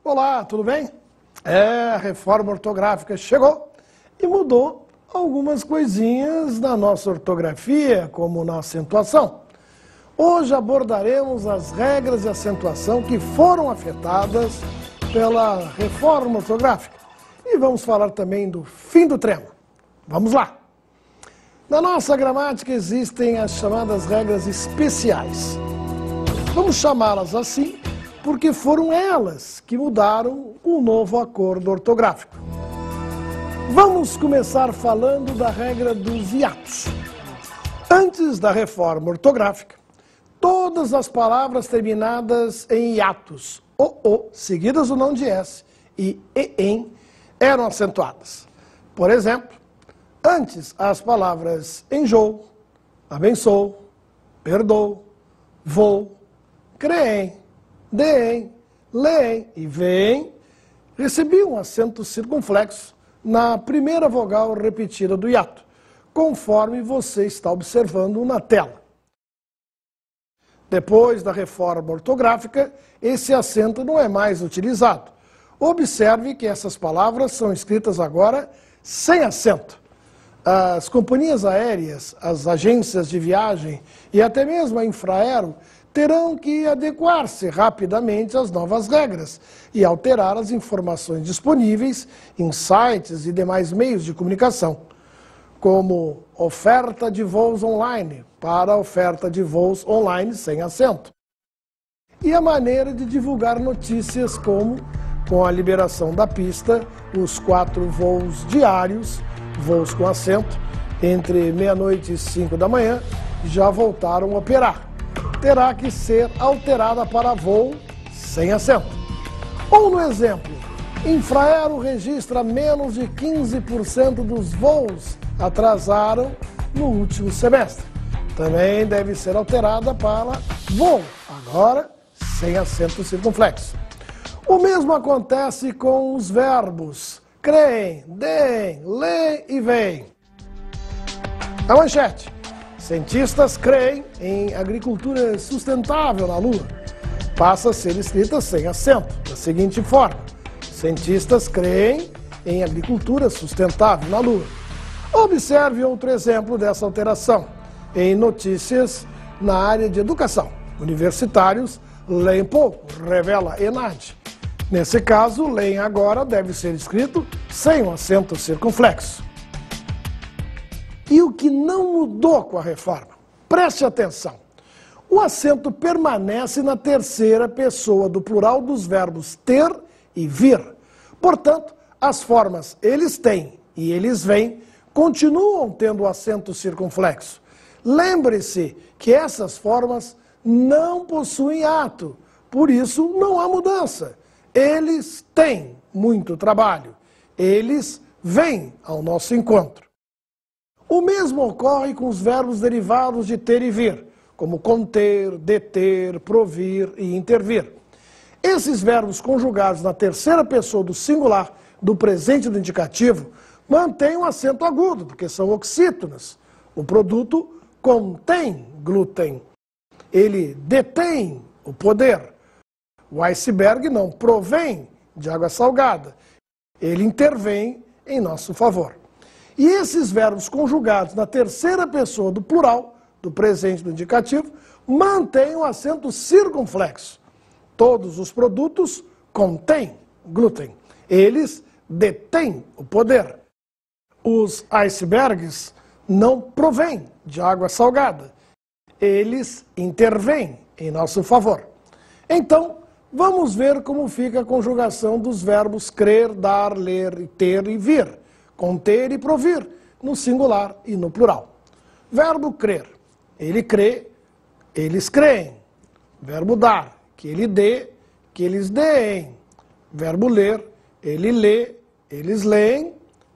Olá, tudo bem? A reforma ortográfica chegou e mudou algumas coisinhas na nossa ortografia, como na acentuação. Hoje abordaremos as regras de acentuação que foram afetadas pela reforma ortográfica e vamos falar também do fim do trema. Vamos lá! Na nossa gramática existem as chamadas regras especiais. Vamos chamá-las assim porque foram elas que mudaram o novo acordo ortográfico. Vamos começar falando da regra dos hiatos. Antes da reforma ortográfica, todas as palavras terminadas em hiatos, o, seguidas do não de S e em, eram acentuadas. Por exemplo, antes as palavras enjoo, abençoo, perdoo, vou, creem, deem, leem e veem recebiam acento circunflexo na primeira vogal repetida do hiato, conforme você está observando na tela. Depois da reforma ortográfica, esse acento não é mais utilizado. Observe que essas palavras são escritas agora sem acento. As companhias aéreas, as agências de viagem e até mesmo a Infraero terão que adequar-se rapidamente às novas regras e alterar as informações disponíveis em sites e demais meios de comunicação, como oferta de voos online para oferta de voos online sem acento. E a maneira de divulgar notícias como, com a liberação da pista, os 4 voos diários, voos com acento, entre meia-noite e 5 da manhã, já voltaram a operar. Terá que ser alterada para voo sem acento. Ou no exemplo, Infraero registra menos de 15% dos voos atrasaram no último semestre. Também deve ser alterada para voo, agora sem acento circunflexo. O mesmo acontece com os verbos creem, deem, leem e veem. A manchete. Cientistas creem em agricultura sustentável na Lua. Passa a ser escrita sem acento, da seguinte forma. Cientistas creem em agricultura sustentável na Lua. Observe outro exemplo dessa alteração. Em notícias na área de educação. Universitários leem pouco, revela ENAD. Nesse caso, leem agora deve ser escrito sem um acento circunflexo. E o que não mudou com a reforma? Preste atenção. O acento permanece na terceira pessoa do plural dos verbos ter e vir. Portanto, as formas eles têm e eles vêm continuam tendo o acento circunflexo. Lembre-se que essas formas não possuem ato, por isso não há mudança. Eles têm muito trabalho. Eles vêm ao nosso encontro. O mesmo ocorre com os verbos derivados de ter e vir, como conter, deter, provir e intervir. Esses verbos conjugados na terceira pessoa do singular do presente do indicativo mantêm um acento agudo, porque são oxítonas. O produto contém glúten. Ele detém o poder. O iceberg não provém de água salgada. Ele intervém em nosso favor. E esses verbos conjugados na terceira pessoa do plural, do presente do indicativo, mantêm o acento circunflexo. Todos os produtos contêm glúten. Eles detêm o poder. Os icebergs não provêm de água salgada. Eles intervêm em nosso favor. Então, vamos ver como fica a conjugação dos verbos crer, dar, ler, ter e vir. Conter e provir, no singular e no plural. Verbo crer, ele crê, eles creem. Verbo dar, que ele dê, que eles deem. Verbo ler, ele lê, eles leem.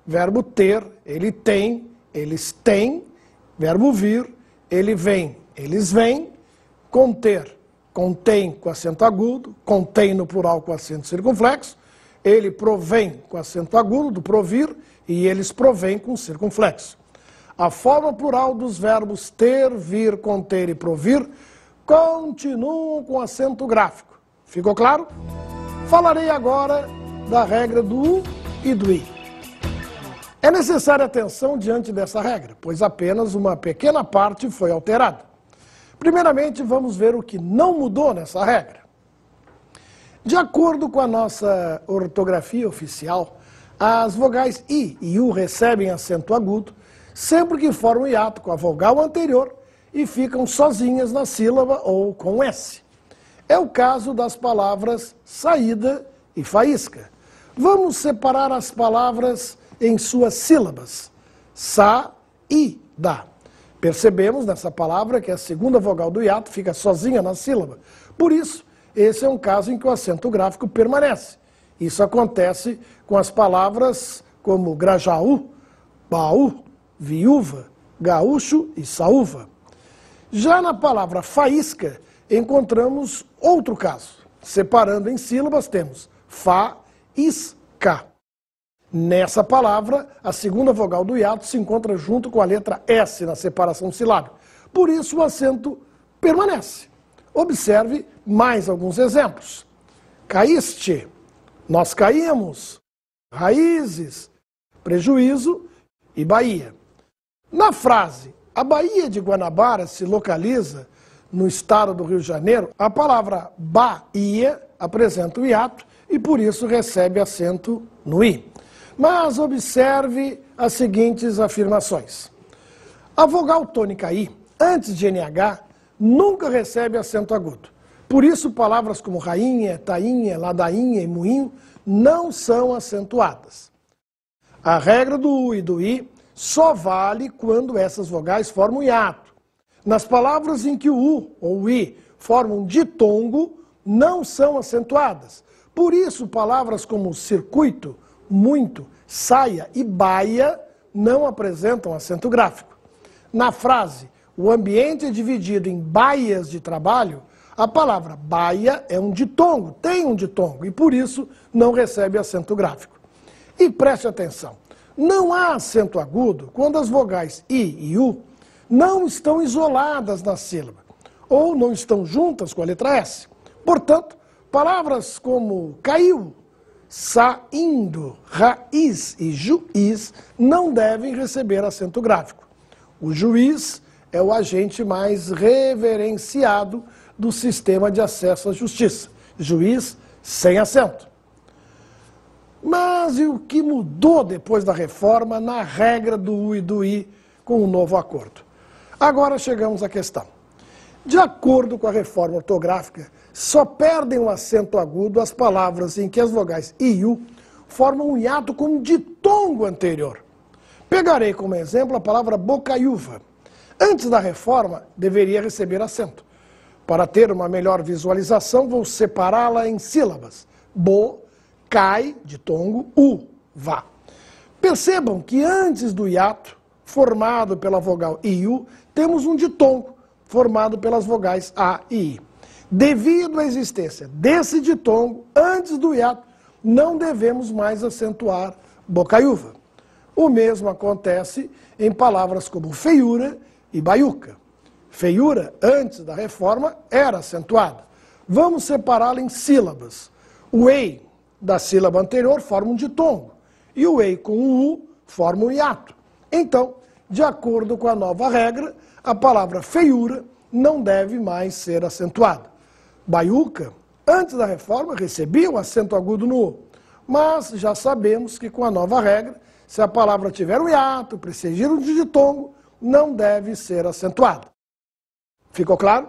Verbo ter, ele tem, eles têm. Verbo vir, ele vem, eles vêm. Conter, contém com acento agudo, contém no plural com acento circunflexo. Ele provém com acento agudo, do provir, e eles provêm com circunflexo. A forma plural dos verbos ter, vir, conter e provir continuam com acento gráfico. Ficou claro? Falarei agora da regra do U e do I. É necessária atenção diante dessa regra, pois apenas uma pequena parte foi alterada. Primeiramente, vamos ver o que não mudou nessa regra. De acordo com a nossa ortografia oficial, as vogais I e U recebem acento agudo sempre que formam hiato com a vogal anterior e ficam sozinhas na sílaba ou com S. É o caso das palavras saída e faísca. Vamos separar as palavras em suas sílabas. Sa e da. Percebemos nessa palavra que a segunda vogal do hiato fica sozinha na sílaba. Por isso, esse é um caso em que o acento gráfico permanece. Isso acontece com as palavras como Grajaú, Baú, Viúva, Gaúcho e Saúva. Já na palavra faísca, encontramos outro caso. Separando em sílabas, temos fa-is-ca. Nessa palavra, a segunda vogal do hiato se encontra junto com a letra S na separação silábica. Por isso, o acento permanece. Observe mais alguns exemplos. Caíste, nós caímos, raízes, prejuízo e Bahia. Na frase, a Baía de Guanabara se localiza no estado do Rio de Janeiro, a palavra Bahia apresenta o hiato e por isso recebe acento no I. Mas observe as seguintes afirmações. A vogal tônica I, antes de NH, nunca recebe acento agudo. Por isso, palavras como rainha, tainha, ladainha e moinho não são acentuadas. A regra do U e do I só vale quando essas vogais formam hiato. Nas palavras em que o U ou o I formam ditongo, não são acentuadas. Por isso, palavras como circuito, muito, saia e baia não apresentam acento gráfico. Na frase, o ambiente é dividido em baias de trabalho, a palavra baia é um ditongo, tem um ditongo, e por isso não recebe acento gráfico. E preste atenção, não há acento agudo quando as vogais I e U não estão isoladas na sílaba, ou não estão juntas com a letra S. Portanto, palavras como caiu, saindo, raiz e juiz não devem receber acento gráfico. O juiz é o agente mais reverenciado do sistema de acesso à justiça. Juiz sem acento. Mas e o que mudou depois da reforma na regra do U e do I com o novo acordo? Agora chegamos à questão. De acordo com a reforma ortográfica, só perdem o acento agudo as palavras em que as vogais I e U formam um hiato com um ditongo anterior. Pegarei como exemplo a palavra bocaiúva. Antes da reforma, deveria receber acento. Para ter uma melhor visualização, vou separá-la em sílabas. Bo, cai, ditongo, u, vá. Percebam que antes do hiato, formado pela vogal I e U, temos um ditongo, formado pelas vogais A e I. Devido à existência desse ditongo, antes do hiato, não devemos mais acentuar bocaiúva. O mesmo acontece em palavras como feiura e baiuca. Feiura, antes da reforma, era acentuada. Vamos separá-la em sílabas. O ei da sílaba anterior forma um ditongo, e o ei com o u forma um hiato. Então, de acordo com a nova regra, a palavra feiura não deve mais ser acentuada. Baiuca, antes da reforma, recebia o acento agudo no U, mas já sabemos que com a nova regra, se a palavra tiver um hiato, precedido de ditongo, não deve ser acentuada. Ficou claro?